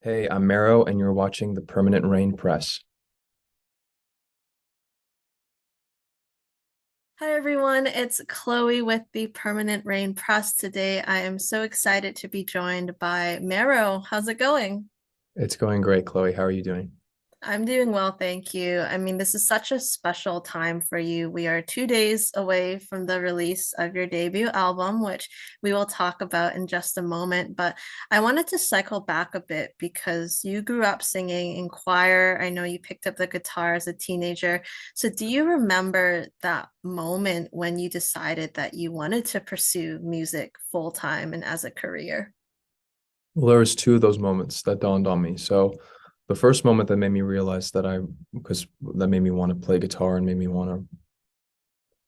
Hey, I'm Mehro, and you're watching the Permanent Rain Press. Hi everyone, it's Chloe with the Permanent Rain Press. Today I am so excited to be joined by Mero. How's it going? It's going great, Chloe. How are you doing? I'm doing well, thank you. I mean, this is such a special time for you. We are 2 days away from the release of your debut album, which we will talk about in just a moment. But I wanted to cycle back a bit because you grew up singing in choir. I know you picked up the guitar as a teenager. So, do you remember that moment when you decided that you wanted to pursue music full time and as a career? Well, there was two of those moments that dawned on me. So the first moment that made me realize because that made me want to play guitar and made me want to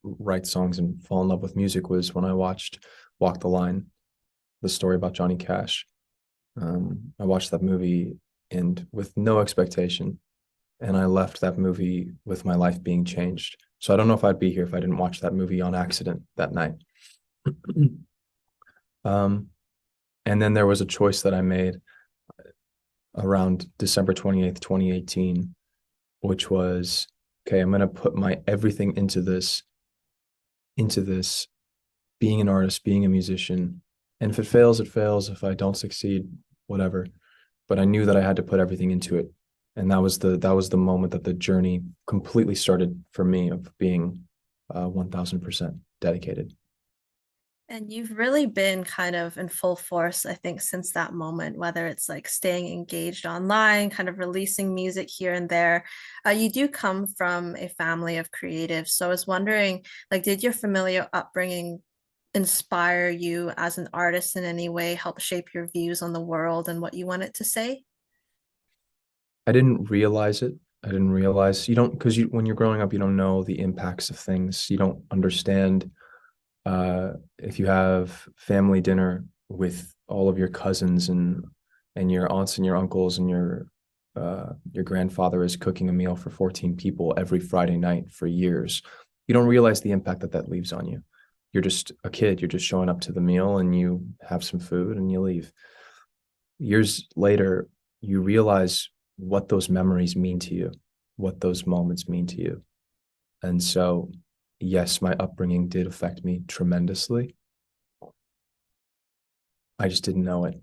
write songs and fall in love with music was when I watched Walk the Line, the story about Johnny Cash. I watched that movie and with no expectation, and I left that movie with my life being changed. So I don't know if I'd be here if I didn't watch that movie on accident that night. Um, And then there was a choice that I made around December 28th, 2018, which was, okay, I'm going to put my everything into this being an artist, being a musician. And if it fails, it fails. If I don't succeed, whatever. But I knew that I had to put everything into it. And that was the moment that the journey completely started for me of being 1000% dedicated. And you've really been kind of in full force, I think, since that moment, whether it's like staying engaged online, kind of releasing music here and there. You do come from a family of creatives. So I was wondering, like, did your familiar upbringing inspire you as an artist in any way, help shape your views on the world and what you wanted to say? I didn't realize it. I didn't realize you don't because when you're growing up, you don't know the impacts of things. You don't understand if you have family dinner with all of your cousins and your aunts and your uncles and your grandfather is cooking a meal for 14 people every Friday night for years. You don't realize the impact that that leaves on you. You're just a kid. You're just showing up to the meal and you have some food and you leave. Years later, you realize what those memories mean to you, what those moments mean to you. And so, yes, my upbringing did affect me tremendously. I just didn't know it.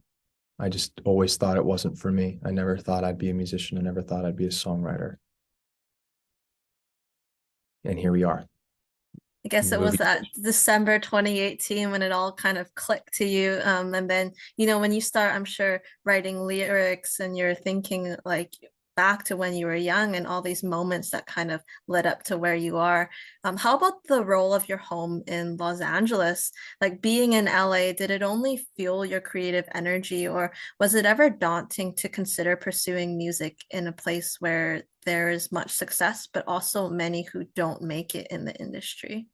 I just always thought it wasn't for me. I never thought I'd be a musician. I never thought I'd be a songwriter. And here we are. I guess The it was movie. that December 2018 when it all kind of clicked to you. And then, when you start, I'm sure, writing lyrics and you're thinking like back to when you were young and all these moments that kind of led up to where you are. How about the role of your home in Los Angeles? Like being in LA, did it only fuel your creative energy, or was it ever daunting to consider pursuing music in a place where there is much success, but also many who don't make it in the industry?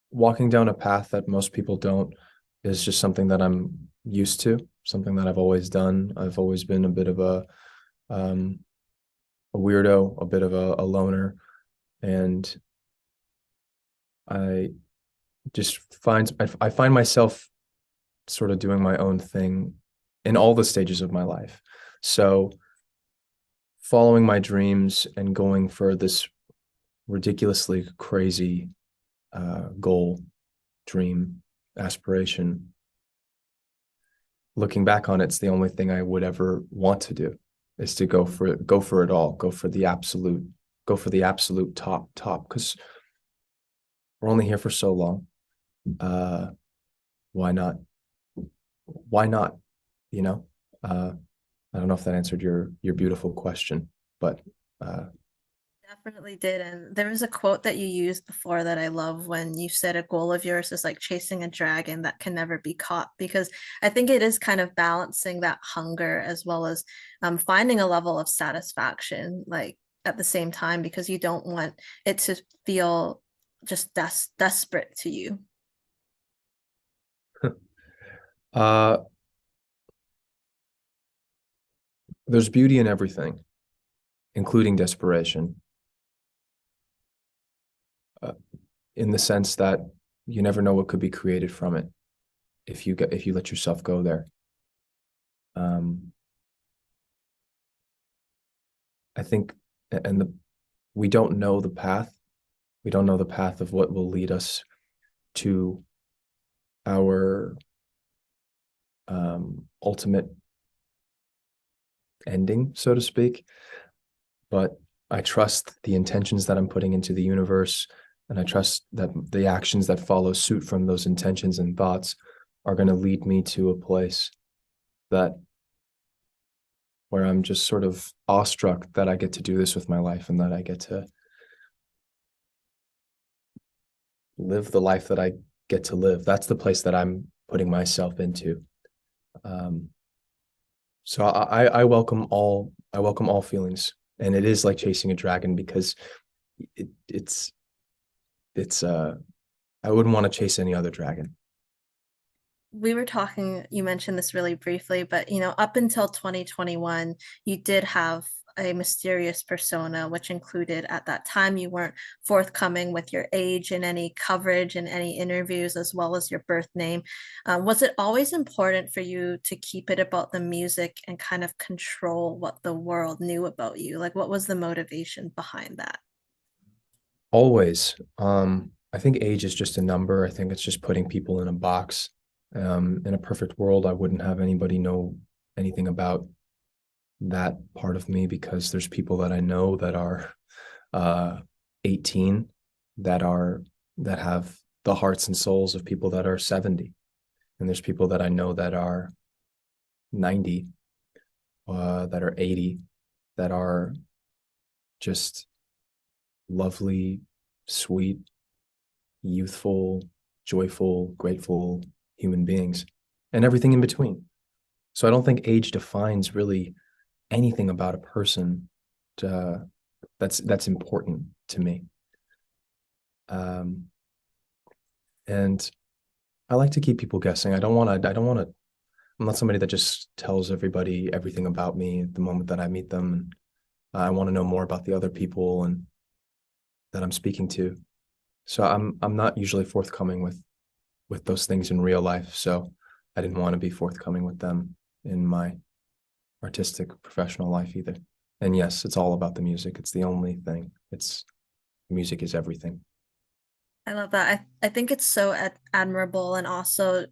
Walking down a path that most people don't is just something that I'm used to, something that I've always done. I've always been a bit of um, a weirdo, a bit of a loner, and I I find myself sort of doing my own thing in all the stages of my life. So following my dreams and going for this ridiculously crazy goal, dream, aspiration. Looking back on it, it's the only thing I would ever want to do is to go for it all, go for the absolute top. Because we're only here for so long. Uh, why not? Why not? You know. Uh, I don't know if that answered your beautiful question, but uh, Definitely did. And there was a quote that you used before that I love when you said a goal of yours is like chasing a dragon that can never be caught, because I think it is kind of balancing that hunger as well as finding a level of satisfaction, like at the same time, because you don't want it to feel just desperate to you. uh, there's beauty in everything, including desperation, uh, in the sense that you never know what could be created from it if you let yourself go there. Um, I think, and we don't know the path. We don't know the path of what will lead us to our ultimate ending, so to speak. But I trust the intentions that I'm putting into the universe, and I trust that the actions that follow suit from those intentions and thoughts are going to lead me to a place that where I'm just sort of awestruck that I get to do this with my life and that I get to live the life that I get to live. That's the place that I'm putting myself into. Um, so I welcome all feelings, and it is like chasing a dragon because it's I wouldn't want to chase any other dragon. We were talking, you mentioned this really briefly, but up until 2021, you did have a mysterious persona, which included at that time you weren't forthcoming with your age in any coverage and any interviews, as well as your birth name. Was it always important for you to keep it about the music and kind of control what the world knew about you? Like, what was the motivation behind that? Always. I think age is just a number. I think it's just putting people in a box. In a perfect world, I wouldn't have anybody know anything about that part of me because there's people that I know that are 18 that have the hearts and souls of people that are 70. And there's people that I know that are 90, that are 80, that are just lovely, sweet, youthful, joyful, grateful human beings, and everything in between. So I don't think age defines really anything about a person that's important to me. And I like to keep people guessing. I'm not somebody that just tells everybody everything about me the moment that I meet them. I want to know more about the other people and that I'm speaking to. So I'm not usually forthcoming with those things in real life. So I didn't want to be forthcoming with them in my artistic professional life either. And yes, it's all about the music. It's the only thing. It's music is everything. I love that. I think it's so admirable. And also,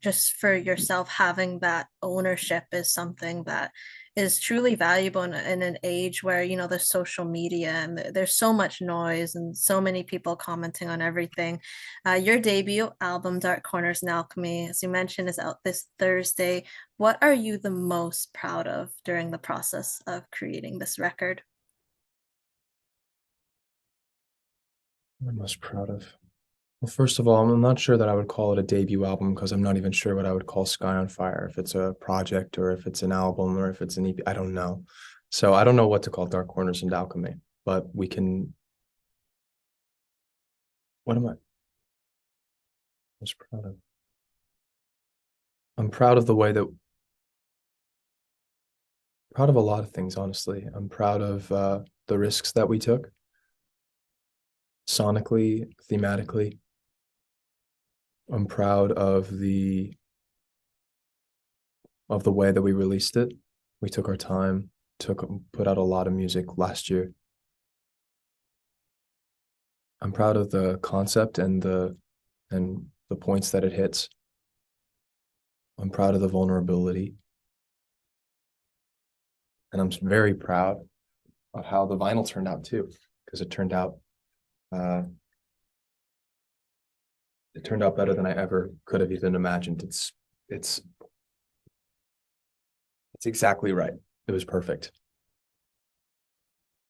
just for yourself, having that ownership is something that is truly valuable in an age where, there's social media and there's so much noise and so many people commenting on everything. Your debut album, Dark Corners and Alchemy, as you mentioned, is out this Thursday. What are you the most proud of during the process of creating this record? I'm most proud of. Well, first of all, I'm not sure that I would call it a debut album because I'm not even sure what I would call Sky on Fire, if it's a project or if it's an album or if it's an EP. I don't know. So I don't know what to call Dark Corners and Alchemy, but we can. What am I most proud of? I'm proud of the way that, proud of a lot of things, honestly. I'm proud of the risks that we took sonically, thematically. I'm proud of the way that we released it. We took our time, put out a lot of music last year. I'm proud of the concept and the points that it hits. I'm proud of the vulnerability. And I'm very proud of how the vinyl turned out too, because uh, it turned out better than I ever could have even imagined. It's exactly right. It was perfect.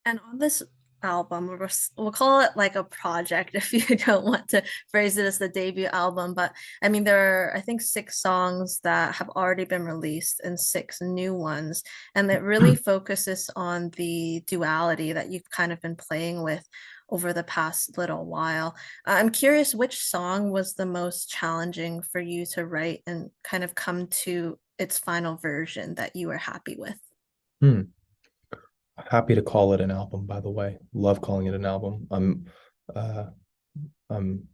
And on this album, we'll call it like a project if you don't want to phrase it as the debut album. But I mean, there are, I think, 6 songs that have already been released and 6 new ones. And it really focuses on the duality that you've kind of been playing with over the past little while. I'm curious, which song was the most challenging for you to write and kind of come to its final version that you were happy with? Hmm. Happy to call it an album, by the way. Love calling it an album. Uh I'm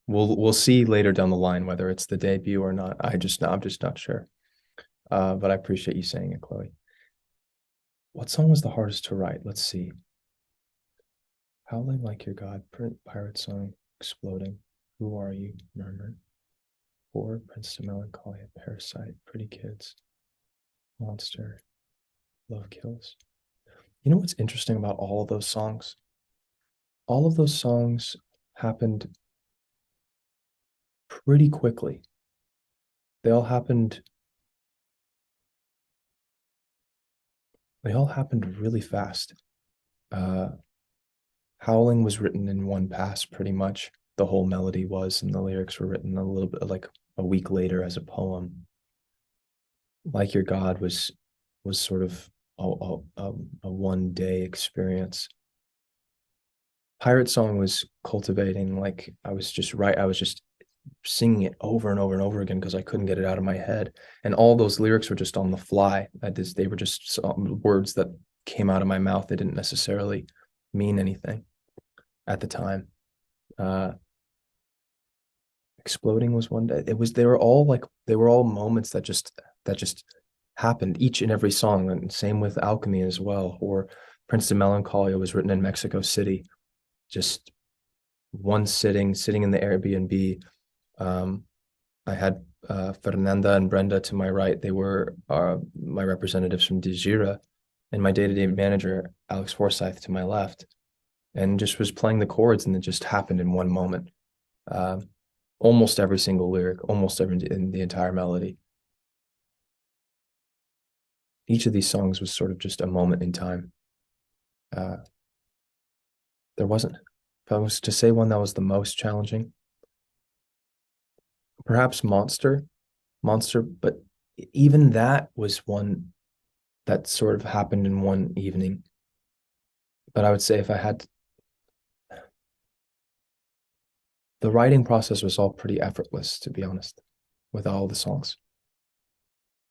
we'll see later down the line whether it's the debut or not. I'm just not sure. But I appreciate you saying it, Chloe. What song was the hardest to write? Let's see. Howling Like Your God, Pirate Song, Exploding, Who Are You, Murmur, Poor Prince to Melancholy, Parasite, Pretty Kids, Monster, Love Kills. You know what's interesting about all of those songs? All of those songs happened pretty quickly. They all happened really fast. Uh, Howling was written in one pass pretty much. The whole melody was, and the lyrics were written a little bit like a week later as a poem. Like Your God was sort of a 1 day experience. Pirate Song was cultivating, like I was just singing it over and over and over again because I couldn't get it out of my head. And all those lyrics were just on the fly. They were just words that came out of my mouth. They didn't necessarily mean anything at the time. Exploding was one day. They were all moments that just happened, each and every song. And same with Alchemy as well. Or Prince to Melancholia was written in Mexico City. Just one sitting in the Airbnb. I had Fernanda and Brenda to my right. They were my representatives from Dijira, and my day-to-day manager, Alex Forsyth, to my left, and just was playing the chords, and it just happened in one moment. Almost every single lyric, almost every in the entire melody. Each of these songs was sort of just a moment in time. There wasn't, if I was to say one that was the most challenging, perhaps Monster, but even that was one that sort of happened in one evening. But I would say if I had, the writing process was all pretty effortless, to be honest, with all the songs.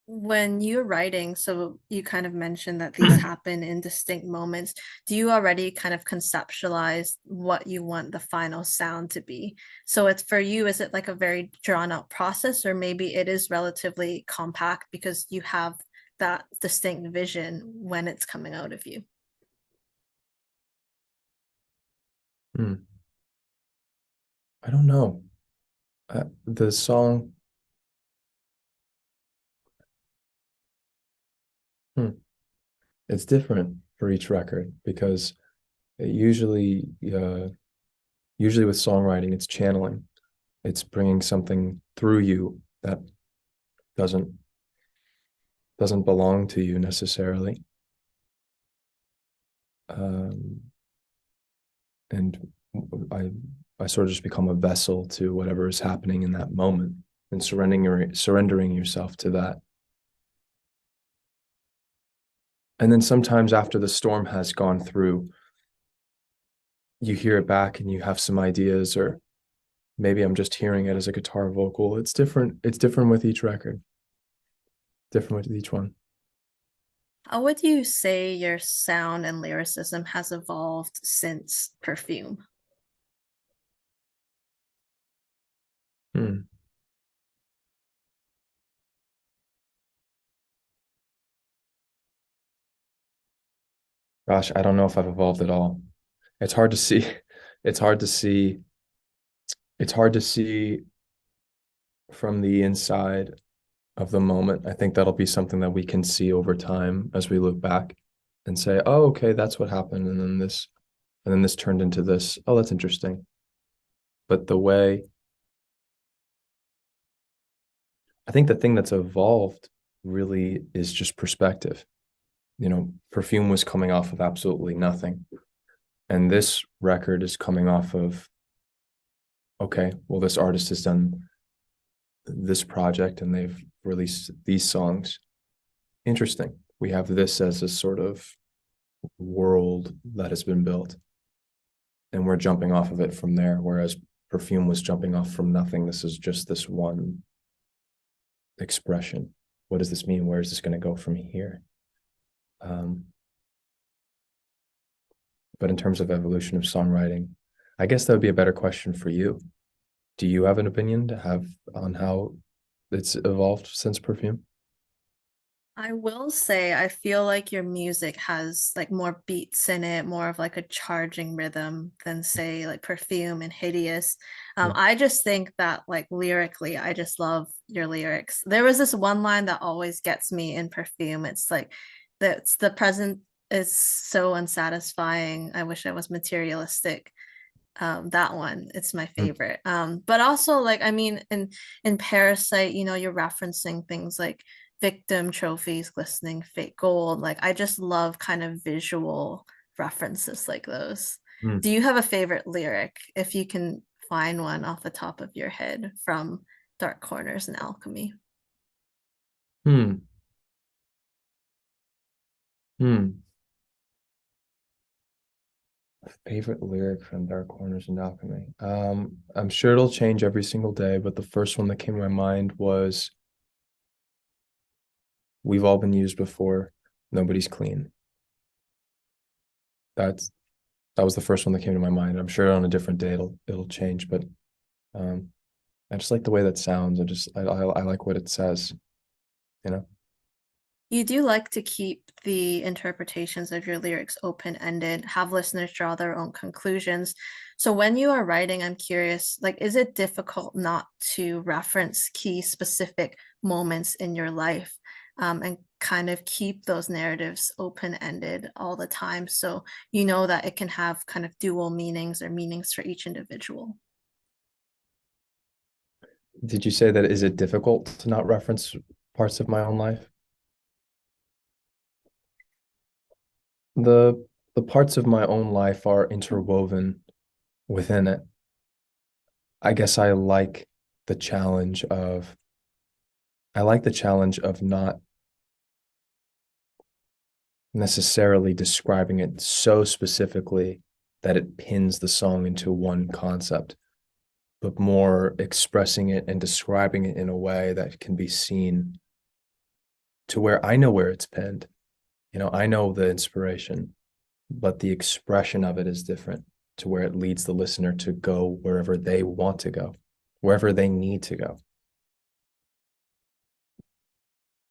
When you're writing, so you kind of mentioned that these happen in distinct moments. Do you already kind of conceptualize what you want the final sound to be? So it's for you, is it like a very drawn out process, or maybe it is relatively compact because you have that distinct vision when it's coming out of you? I don't know. The song, it's different for each record because it usually with songwriting, it's channeling. It's bringing something through you that doesn't belong to you necessarily. And I sort of just become a vessel to whatever is happening in that moment and surrendering yourself to that. And then sometimes after the storm has gone through, you hear it back and you have some ideas, or maybe I'm just hearing it as a guitar vocal. It's different. It's different with each record, different with each one. How would you say your sound and lyricism has evolved since Perfume? Hmm. Gosh, I don't know if I've evolved at all. It's hard to see. It's hard to see. It's hard to see from the inside of the moment. I think that'll be something that we can see over time as we look back and say, "Oh, okay, that's what happened," and then this turned into this. Oh, that's interesting. But I think the thing that's evolved really is just perspective. Perfume was coming off of absolutely nothing. And this record is coming off of, okay, well, this artist has done this project and they've released these songs. Interesting. We have this as a sort of world that has been built. And we're jumping off of it from there. Whereas Perfume was jumping off from nothing. This is just this one expression. What does this mean? Where is this going to go from here? But in terms of evolution of songwriting, I guess that would be a better question for you. Do you have an opinion to have on how it's evolved since Perfume? I will say, I feel like your music has like more beats in it, more of like a charging rhythm than say like Perfume and Hideous. Yeah. I just think that like lyrically, I just love your lyrics. There was this one line that always gets me in Perfume. It's like that's the present is so unsatisfying. I wish I was materialistic. That one, it's my Mm. favorite. But also like I mean in Parasite, you know, you're referencing things like victim trophies, glistening fake gold. Like I just love kind of visual references like those. Mm. Do you have a favorite lyric if you can find one off the top of your head from Dark Corners and Alchemy? Hmm. Hmm. Favorite lyric from Dark Corners and Alchemy. I'm sure it'll change every single day, but the first one that came to my mind was "We've all been used before, nobody's clean." That's that was the first one that came to my mind. I'm sure on a different day it'll change, but um, I just like the way that sounds. I like what it says, you know. You do like to keep the interpretations of your lyrics open-ended, have listeners draw their own conclusions. So when you are writing, I'm curious, like, is it difficult not to reference key specific moments in your life, and kind of keep those narratives open-ended all the time so you know that it can have kind of dual meanings or meanings for each individual? Did you say that is it difficult to not reference parts of my own life? The the parts of my own life are interwoven within it. I guess I like the challenge of not necessarily describing it so specifically that it pins the song into one concept, but more expressing it and describing it in a way that can be seen to where I know where it's pinned. You know, I know the inspiration, but the expression of it is different to where it leads the listener to go wherever they want to go, wherever they need to go.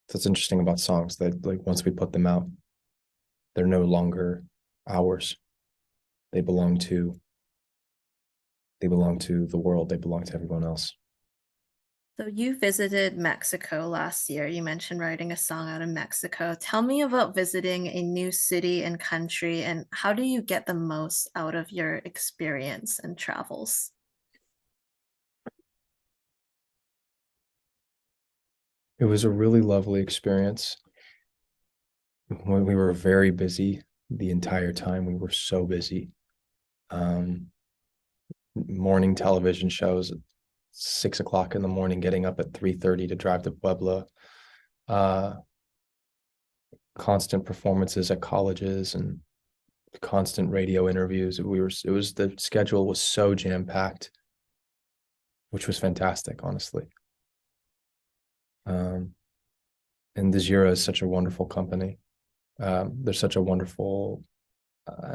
So it's interesting about songs that like once we put them out, they're no longer ours. They belong to they belong to the world. They belong to everyone else. So you visited Mexico last year. You mentioned writing a song out of Mexico. Tell me about visiting a new city and country, and how do you get the most out of your experience and travels? It was a really lovely experience. When we were very busy the entire time. We were so busy. Um, Morning television shows at 6 o'clock in the morning, getting up at 3:30 to drive to Puebla. Uh, Constant performances at colleges and constant radio interviews. It was the schedule was so jam packed, which was fantastic, honestly. Um, and Dejira is such a wonderful company. They're such a wonderful.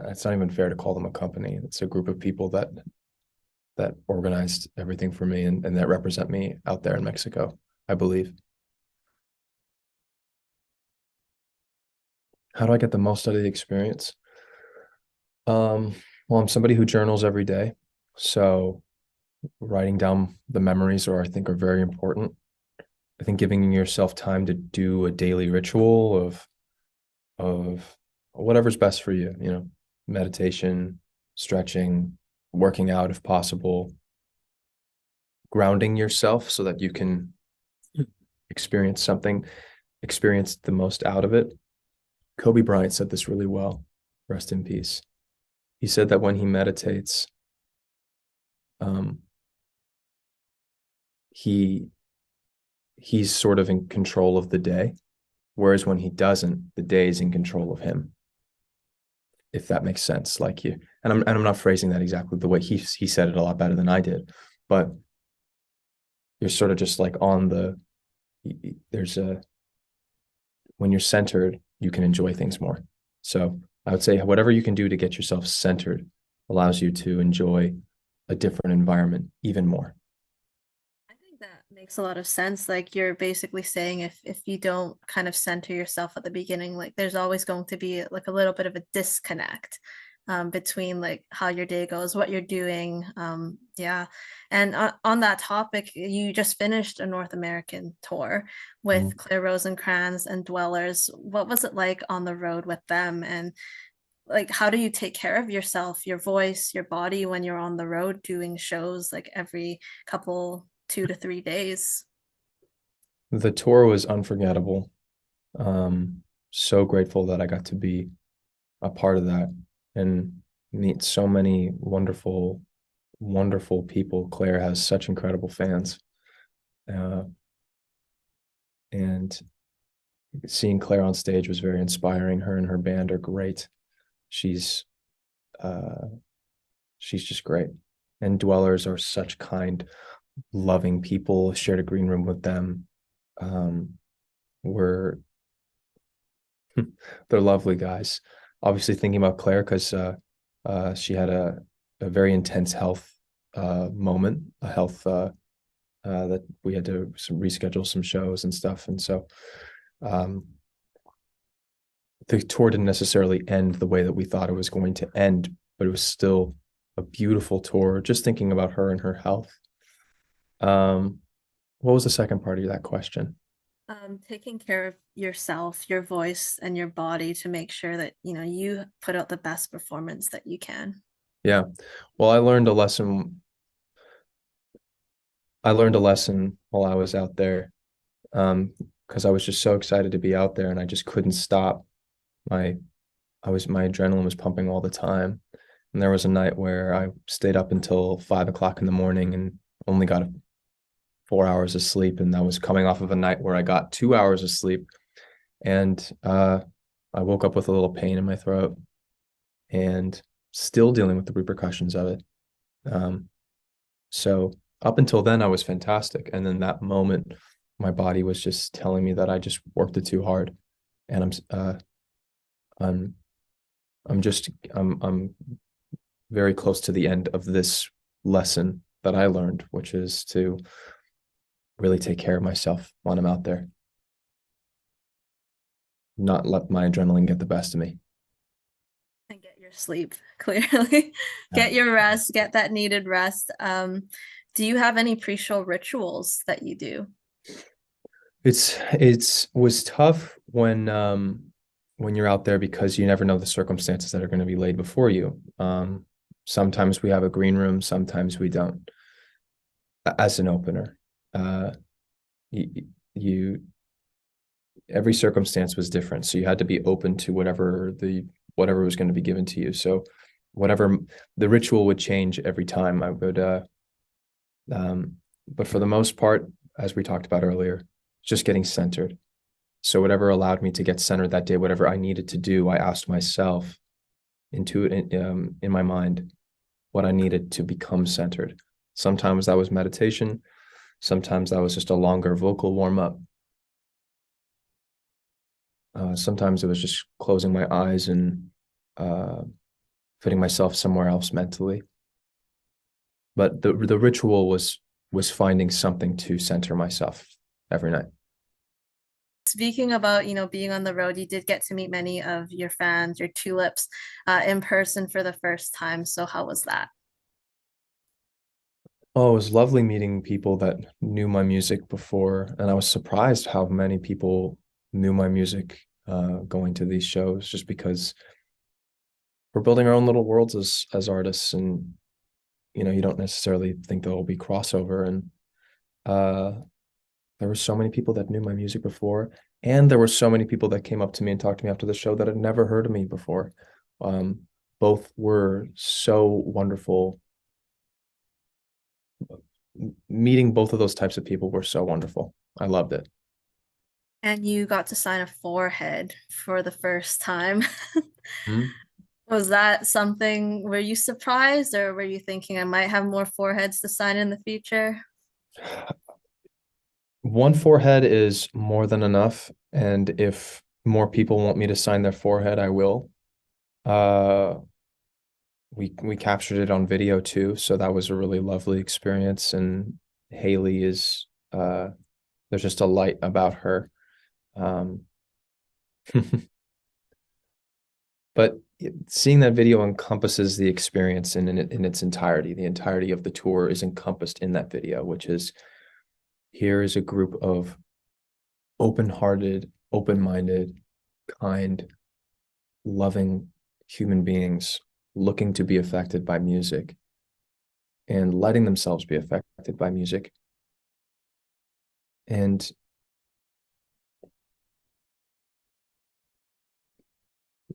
It's not even fair to call them a company. It's a group of people that organized everything for me and that represent me out there in Mexico, I believe. How do I get the most out of the experience? Um, well, I'm somebody who journals every day. So writing down the memories are, I think, are very important. I think giving yourself time to do a daily ritual of whatever's best for you, you know, meditation, stretching, working out if possible, grounding yourself so that you can experience something, experience the most out of it. Kobe Bryant said this really well. Rest in peace. He said that when he meditates, um, he he's sort of in control of the day, whereas when he doesn't, the day is in control of him. If that makes sense, like you, and I'm not phrasing that exactly the way he said it a lot better than I did, but you're sort of just like on the there's a when you're centered, you can enjoy things more. So I would say whatever you can do to get yourself centered allows you to enjoy a different environment even more. I think that Makes a lot of sense. Like you're basically saying if you don't kind of center yourself at the beginning, like there's always going to be like a little bit of a disconnect between like how your day goes, what you're doing. Yeah. And on that topic, you just finished a North American tour with Mm. Claire Rosinkranz and Dwellers. What was it like on the road with them? And like how do you take care of yourself, your voice, your body when you're on the road doing shows like every couple 2 to 3 days? The tour was unforgettable. So grateful that I got to be a part of that and meet so many wonderful, wonderful people. Claire has such incredible fans. Uh, and seeing Claire on stage was very inspiring. Her and her band are great. She's uh, she's just great. And Dwellers are such kind, loving people. Shared a green room with them. We're They're lovely guys. Obviously, thinking about Claire because she had a very intense health moment, a health that we had to reschedule some shows and stuff. And so um, the tour didn't necessarily end the way that we thought it was going to end, but it was still a beautiful tour. Just thinking about her and her health. Um, what was the second part of that question? Taking care of yourself, your voice, and your body to make sure that you put out the best performance that you can. Yeah. Well, I learned a lesson. I learned a lesson while I was out there, because I was just so excited to be out there and I just couldn't stop. My my adrenaline was pumping all the time. And there was a night where I stayed up until 5 o'clock in the morning and only got 4 hours of sleep. And that was coming off of a night where I got 2 hours of sleep. And I woke up with a little pain in my throat and still dealing with the repercussions of it. Um, so up until then, I was fantastic. And then that moment, my body was just telling me that I just worked it too hard. And I'm, I'm very close to the end of this lesson that I learned, which is to really take care of myself when I'm out there, not let my adrenaline get the best of me. And get your sleep, clearly. Yeah. Get your rest, get that needed rest. Do you have any pre-show rituals that you do? It's was tough when you're out there because you never know the circumstances that are going to be laid before you. Sometimes we have a green room, sometimes we don't. As an opener, uh, you, you every circumstance was different, so you had to be open to whatever was going to be given to you. So whatever the ritual would change every time. I would, but for the most part, as we talked about earlier, just getting centered. So whatever allowed me to get centered that day, whatever I needed to do, I asked myself in my mind what I needed to become centered. Sometimes that was meditation. Sometimes that was just a longer vocal warm up. Sometimes it was just closing my eyes and uh, putting myself somewhere else mentally. But the ritual was finding something to center myself every night. Speaking about, being on the road, you did get to meet many of your fans, your tulips, in person for the first time. So how was that? Oh, it was lovely meeting people that knew my music before, and I was surprised how many people knew my music going to these shows, just because we're building our own little worlds as artists, and you don't necessarily think there will be crossover. And uh, there were so many people that knew my music before, and there were so many people that came up to me and talked to me after the show that had never heard of me before. Um, Both were so wonderful. Meeting both of those types of people were so wonderful. I loved it. And you got to sign a forehead for the first time. Mhm. Was that something, were you surprised or were you thinking I might have more foreheads to sign in the future? One forehead is more than enough, and if more people want me to sign their forehead, I will. Uh, we captured it on video too, so that was a really lovely experience. And Haley is there's just a light about her. Um, but seeing that video encompasses the experience in its entirety. The entirety of the tour is encompassed in that video, which is, here is a group of open-hearted, open-minded, kind, loving human beings looking to be affected by music and letting themselves be affected by music. And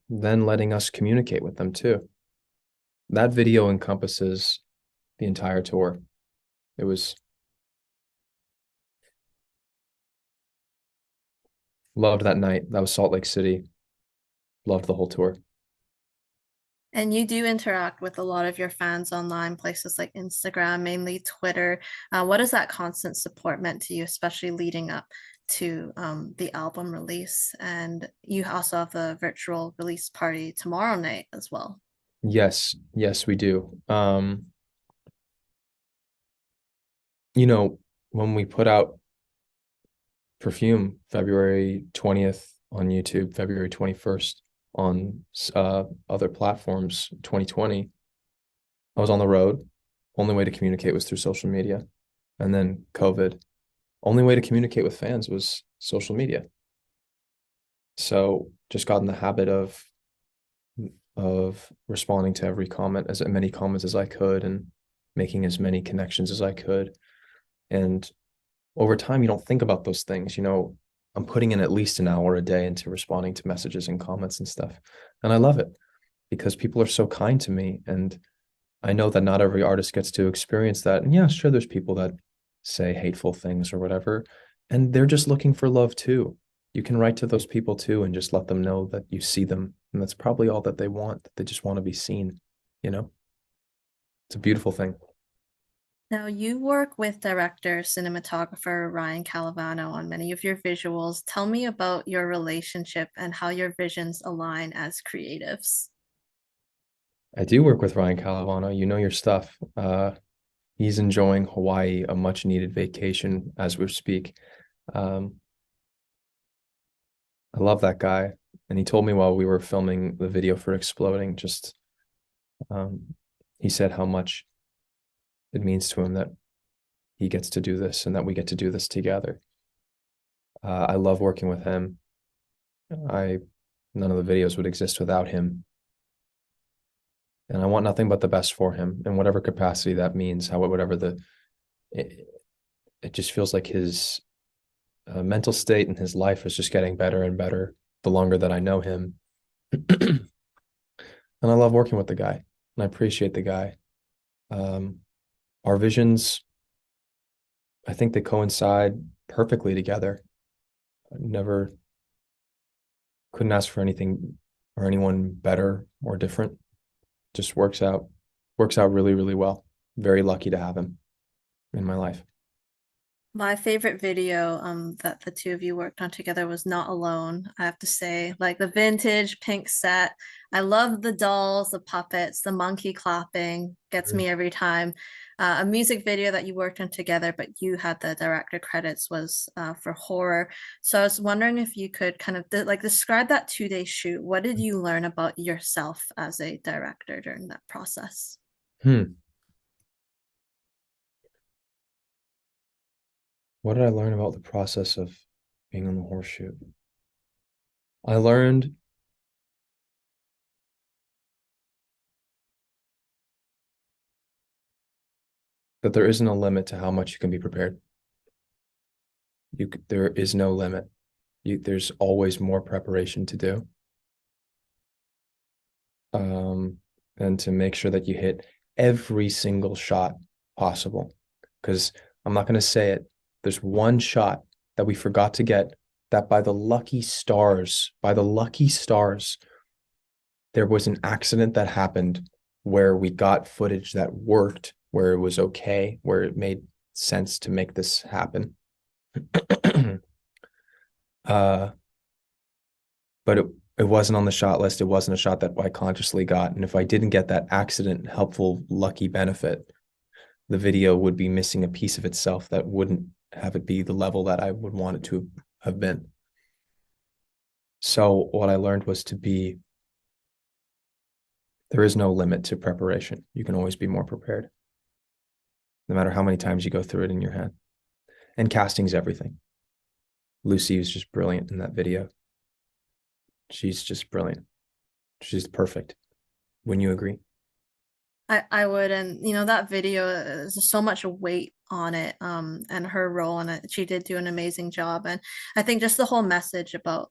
then letting us communicate with them too. That video encompasses the entire tour. It was loved that night. That was Salt Lake City. Loved the whole tour. And you do interact with a lot of your fans online, places like Instagram, mainly Twitter. What has that constant support meant to you, especially leading up to the album release? And you also have the virtual release party tomorrow night as well. Yes, yes, we do. You know, when we put out Perfume February 20th on YouTube, February 21st on other platforms, 2020, I was on the road. Only way to communicate was through social media. And then COVID. Only way to communicate with fans was social media. So just got in the habit of responding to every comment, as many comments as I could, and making as many connections as I could. And over time, you don't think about those things. You know, I'm putting in at least an hour a day into responding to messages and comments and stuff. And I love it because people are so kind to me. And I know that not every artist gets to experience that. And yeah, sure, there's people that say hateful things or whatever, and they're just looking for love too. You can write to those people too and just let them know that you see them. And that's probably all that they want. They just want to be seen, you know? It's a beautiful thing. Now, you work with director, cinematographer Ryan Calavano on many of your visuals. Tell me about your relationship and how your visions align as creatives. I do work with Ryan Calavano. You know your stuff. He's enjoying Hawaii, a much needed vacation as we speak. Um, I love that guy. And he told me while we were filming the video for Exploding, just he said how much it means to him that he gets to do this and that we get to do this together. I love working with him. None of the videos would exist without him. And I want nothing but the best for him in whatever capacity that means, it just feels like his mental state and his life is just getting better and better the longer that I know him. And I love working with the guy, and I appreciate the guy. Our visions, I think they coincide perfectly together. I never couldn't ask for anything or anyone better or different. Just works out really, really well. Very lucky to have him in my life. My favorite video that the two of you worked on together was Not Alone. I have to say, like the vintage pink set. I love the dolls, the puppets, the monkey clapping gets me every time. A music video that you worked on together, but you had the director credits was for horror. So I was wondering if you could kind of like describe that 2-day shoot. What did you learn about yourself as a director during that process? What did I learn about the process of being on the horseshoe? I learned that there isn't a limit to how much you can be prepared. There is no limit. There's always more preparation to do. And to make sure that you hit every single shot possible. Because I'm not going to say it. There's one shot that we forgot to get that by the lucky stars, there was an accident that happened where we got footage that worked, where it was okay, where it made sense to make this happen. But it wasn't on the shot list. It wasn't a shot that I consciously got. And if I didn't get that accident, helpful, lucky benefit, the video would be missing a piece of itself that wouldn't have it be the level that I would want it to have been. So what I learned was there is no limit to preparation. You can always be more prepared, no matter how many times you go through it in your head. And casting's everything. Lucy was just brilliant in that video. She's just brilliant. She's perfect. Wouldn't you agree? I would, and that video is so much weight on it, and her role in it. She did do an amazing job, and I think just the whole message about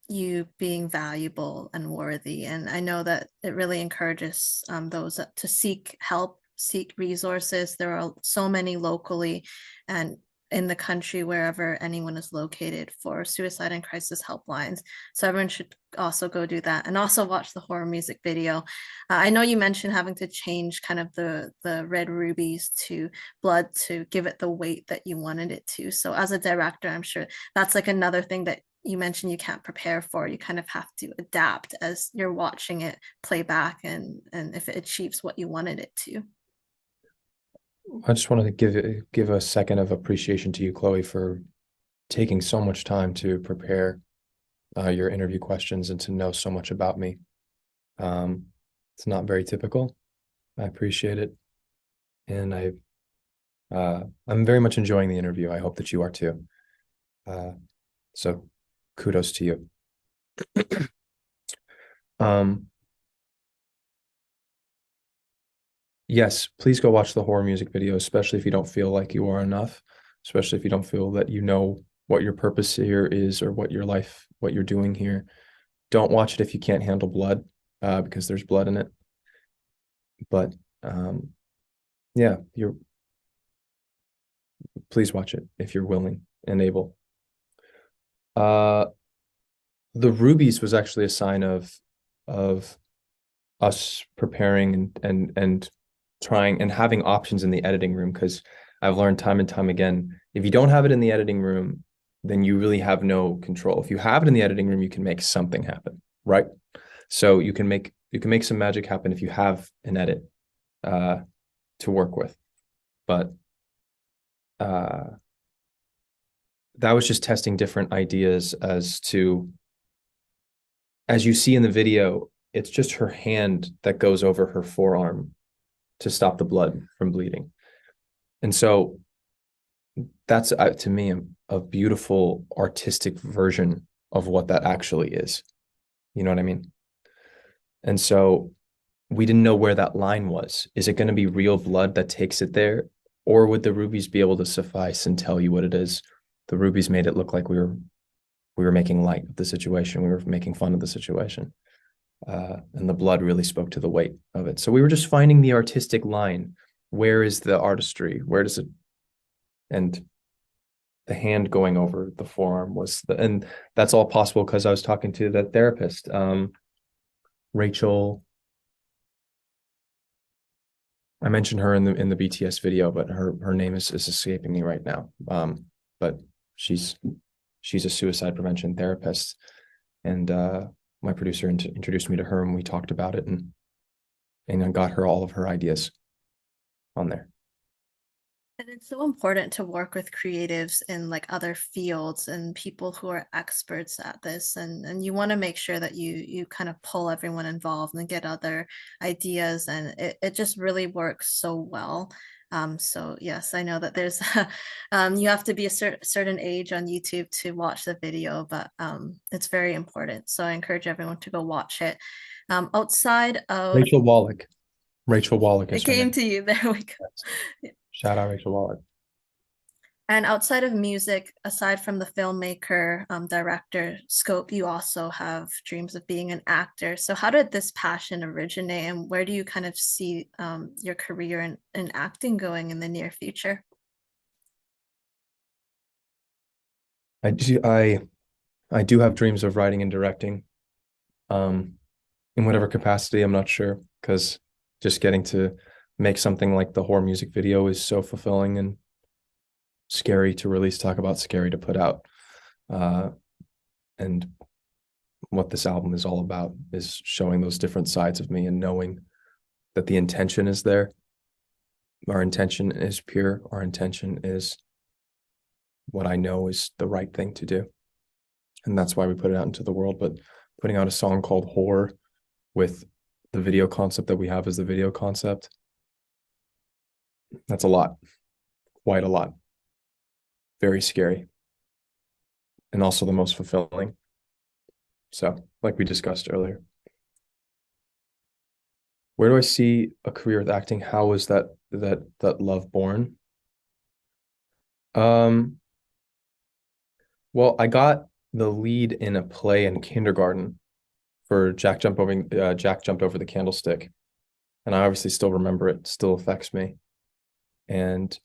you being valuable and worthy. And I know that it really encourages those to seek help, seek resources. There are so many locally and in the country, wherever anyone is located, for suicide and crisis helplines. So everyone should also go do that, and also watch the horror music video. I know you mentioned having to change kind of the red rubies to blood to give it the weight that you wanted it to. So as a director, I'm sure that's like another thing that you mentioned you can't prepare for. You kind of have to adapt as you're watching it play back, and if it achieves what you wanted it to. I just wanted to give a second of appreciation to you, Chloe, for taking so much time to prepare your interview questions and to know so much about me. It's not very typical. I appreciate it, and I'm very much enjoying the interview. I hope that you are too. So kudos to you. Yes, please go watch the horror music video, especially if you don't feel like you are enough, especially if you don't feel that you know what your purpose here is or what you're doing here. Don't watch it if you can't handle blood, because there's blood in it. But yeah, please watch it if you're willing and able. The rubies was actually a sign of us preparing and trying and having options in the editing room, because I've learned time and time again, if you don't have it in the editing room, then you really have no control. If you have it in the editing room, you can make something happen, right? So you can make some magic happen if you have an edit to work with. But that was just testing different ideas as you see in the video, it's just her hand that goes over her forearm to stop the blood from bleeding. And so that's, to me, a beautiful artistic version of what that actually is. You know what I mean? And so we didn't know where that line was. Is it going to be real blood that takes it there? Or would the rubies be able to suffice and tell you what it is? The rubies made it look like we were making light of the situation. We were making fun of the situation. And the blood really spoke to the weight of it. So we were just finding the artistic line. Where is the artistry? Where does it? And the hand going over the forearm and that's all possible because I was talking to that therapist, Rachel. I mentioned her in the BTS video, but her name is escaping me right now. But she's a suicide prevention therapist, and my producer introduced me to her, and we talked about it, and I got her all of her ideas on there. And it's so important to work with creatives in like other fields and people who are experts at this, and you want to make sure that you kind of pull everyone involved and get other ideas, and it just really works so well. So yes, I know that there's you have to be a certain age on YouTube to watch the video, but it's very important. So I encourage everyone to go watch it. Outside of Rachel Wallach it is her came name. to you. There we go. Shout out Rachel Wallach. And outside of music, aside from the filmmaker, director scope, you also have dreams of being an actor. So how did this passion originate, and where do you kind of see your career in acting going in the near future? I do have dreams of writing and directing. In whatever capacity, I'm not sure, because just getting to make something like the horror music video is so fulfilling and scary to release, talk about, scary to put out. And what this album is all about is showing those different sides of me and knowing that the intention is there. Our intention is pure. Our intention is what I know is the right thing to do. And that's why we put it out into the world. But putting out a song called Horror with the video concept that we have as the video concept, that's a lot, quite a lot. Very scary. And also the most fulfilling. So, like we discussed earlier. Where do I see a career with acting? How was that love born? Um, well, I got the lead in a play in kindergarten for Jack Jumped Over the Candlestick. And I obviously still remember it, still affects me. And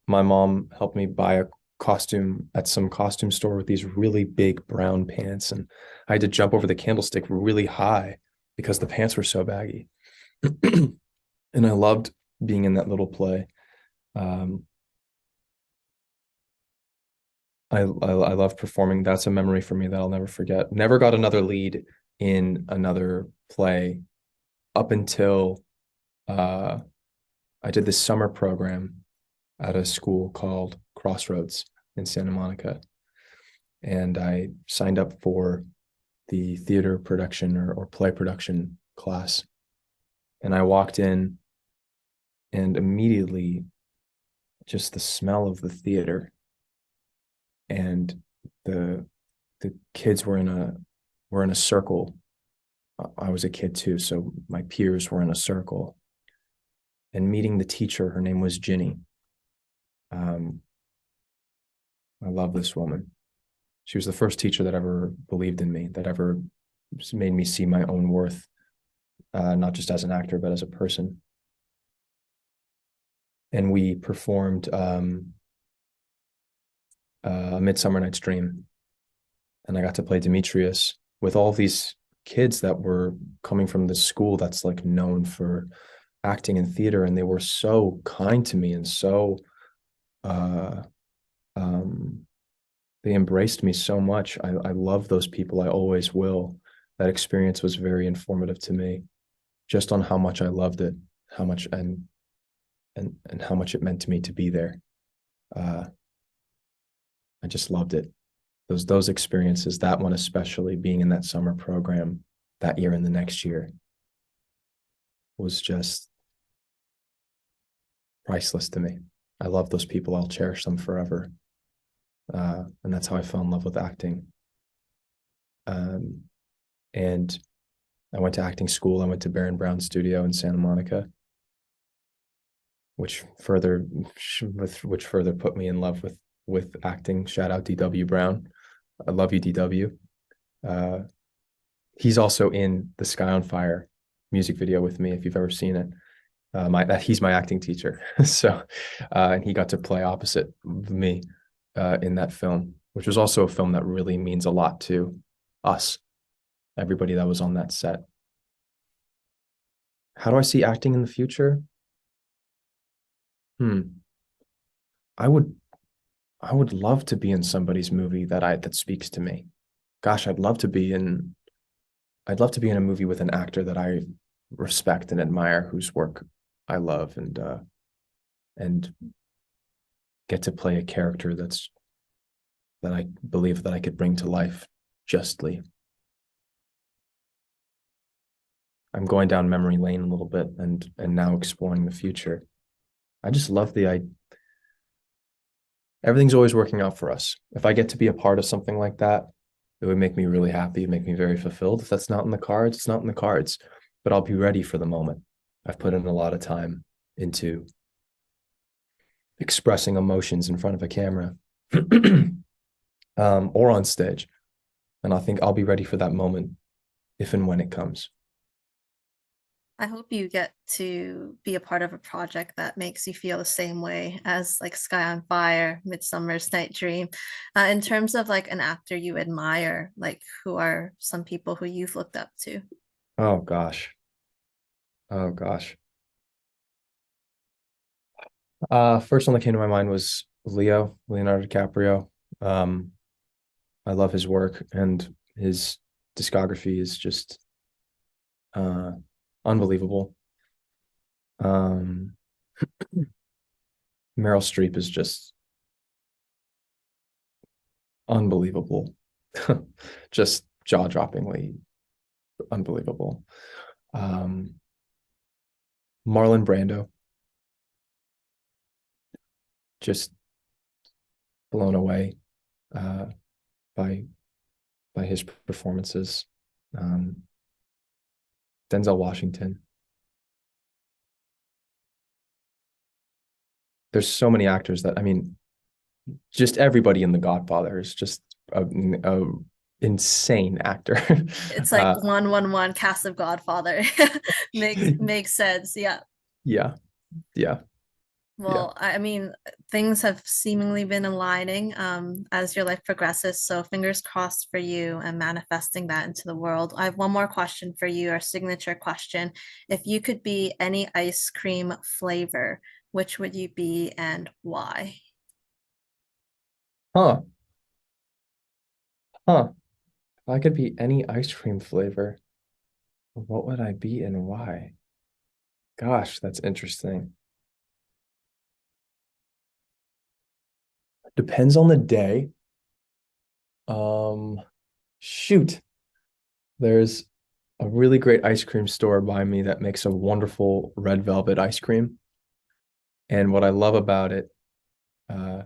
my mom helped me buy a costume at some costume store with these really big brown pants. And I had to jump over the candlestick really high because the pants were so baggy. And I loved being in that little play. Um, I love performing. That's a memory for me that I'll never forget. Never got another lead in another play up until I did this summer program at a school called Crossroads in Santa Monica. And I signed up for the theater production or play production class. And I walked in and immediately just the smell of the theater and the the kids were in a circle. I was a kid too, so my peers were in a circle. And meeting the teacher, her name was Ginny. Um, I love this woman. She was the first teacher that ever believed in me, that ever made me see my own worth, not just as an actor, but as a person. And we performed A Midsummer Night's Dream. And I got to play Demetrius with all these kids that were coming from this school that's like known for acting and theater. And they were so kind to me and so uh, um, they embraced me so much. I love those people. I always will. That experience was very informative to me, just on how much I loved it, how much and how much it meant to me to be there. Uh, I just loved it. Those experiences, that one especially, being in that summer program that year and the next year, was just priceless to me. I love those people. I'll cherish them forever. And that's how I fell in love with acting. And I went to acting school. I went to Baron Brown Studio in Santa Monica, which further put me in love with acting. Shout out DW Brown. I love you, DW. Uh, he's also in the Sky on Fire music video with me, if you've ever seen it. He's my acting teacher. So, and he got to play opposite me in that film, which was also a film that really means a lot to us, everybody that was on that set. How do I see acting in the future? I would I would love to be in somebody's movie that speaks to me. Gosh, I'd love to be in a movie with an actor that I respect and admire, whose work I love, and get to play a character that I believe that I could bring to life justly. I'm going down memory lane a little bit and now exploring the future. I just love everything's always working out for us. If I get to be a part of something like that, it would make me really happy, make me very fulfilled. If that's not in the cards, it's not in the cards, but I'll be ready for the moment. I've put in a lot of time into expressing emotions in front of a camera or on stage. And I think I'll be ready for that moment if and when it comes. I hope you get to be a part of a project that makes you feel the same way as like Sky on Fire, Midsummer's Night Dream. In terms of like an actor you admire, like who are some people who you've looked up to? Oh gosh. Oh gosh. First one that came to my mind was Leonardo DiCaprio. Um, I love his work, and his discography is just uh unbelievable. Um, Meryl Streep is just unbelievable. Just jaw-droppingly unbelievable. Um, Marlon Brando, just blown away uh, by his performances. Um, Denzel Washington. There's so many actors that, I mean, just everybody in The Godfather is just a insane actor. It's like uh, 111 cast of Godfather. Makes sense. Yeah. yeah, yeah, yeah. Well, I mean, things have seemingly been aligning as your life progresses. So fingers crossed for you and manifesting that into the world. I have one more question for you, our signature question. If you could be any ice cream flavor, which would you be and why? Huh, huh. If I could be any ice cream flavor, what would I be and why? Gosh, that's interesting. Depends on the day. Um, Shoot. There's a really great ice cream store by me that makes a wonderful red velvet ice cream. And what I love about it uh,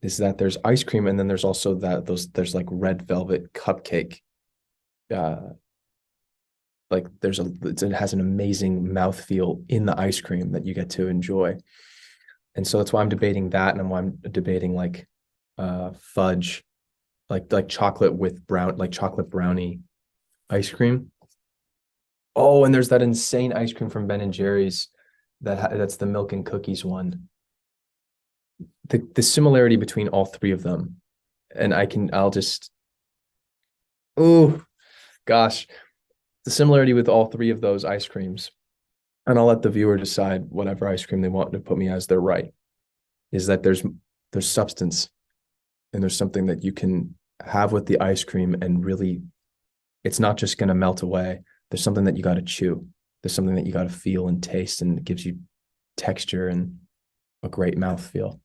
is that there's ice cream, and then there's also there's like red velvet cupcake. Uh, like it has an amazing mouthfeel in the ice cream that you get to enjoy. And so that's why I'm debating that, and why I'm debating like fudge, like chocolate with like chocolate brownie ice cream. Oh, and there's that insane ice cream from Ben and Jerry's that's the milk and cookies one. The similarity between all three of them, and I'll just, oh gosh, the similarity with all three of those ice creams, and I'll let the viewer decide whatever ice cream they want to put me as their right, is that there's substance, and there's something that you can have with the ice cream, and really it's not just going to melt away. There's something that you got to chew. There's something that you got to feel and taste, and it gives you texture and a great mouthfeel.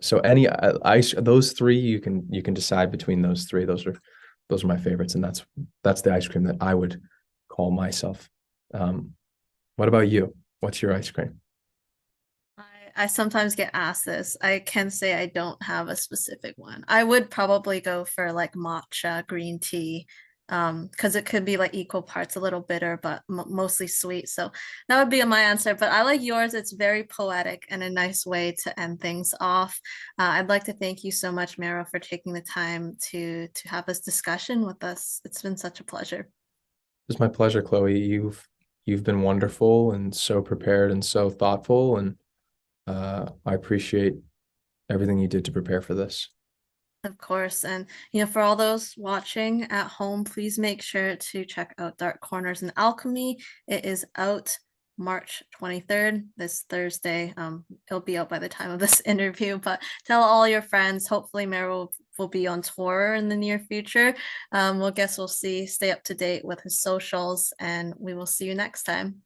So any ice, those three, you can decide between those three. Those are my favorites, and that's the ice cream that I would call myself. Um, what about you? What's your ice cream? I sometimes get asked this. I can say I don't have a specific one. I would probably go for like matcha green tea, because it could be like equal parts a little bitter, but mostly sweet. So that would be my answer. But I like yours. It's very poetic and a nice way to end things off. I'd like to thank you so much, Mero, for taking the time to have this discussion with us. It's been such a pleasure. It's my pleasure, Chloe. You've been wonderful and so prepared and so thoughtful, and I appreciate everything you did to prepare for this. Of course. And, for all those watching at home, please make sure to check out Dark Corners and Alchemy. It is out March 23rd, this Thursday. It'll be out by the time of this interview, but tell all your friends. Hopefully, Meryl will be on tour in the near future. We'll see, stay up to date with his socials, and we will see you next time.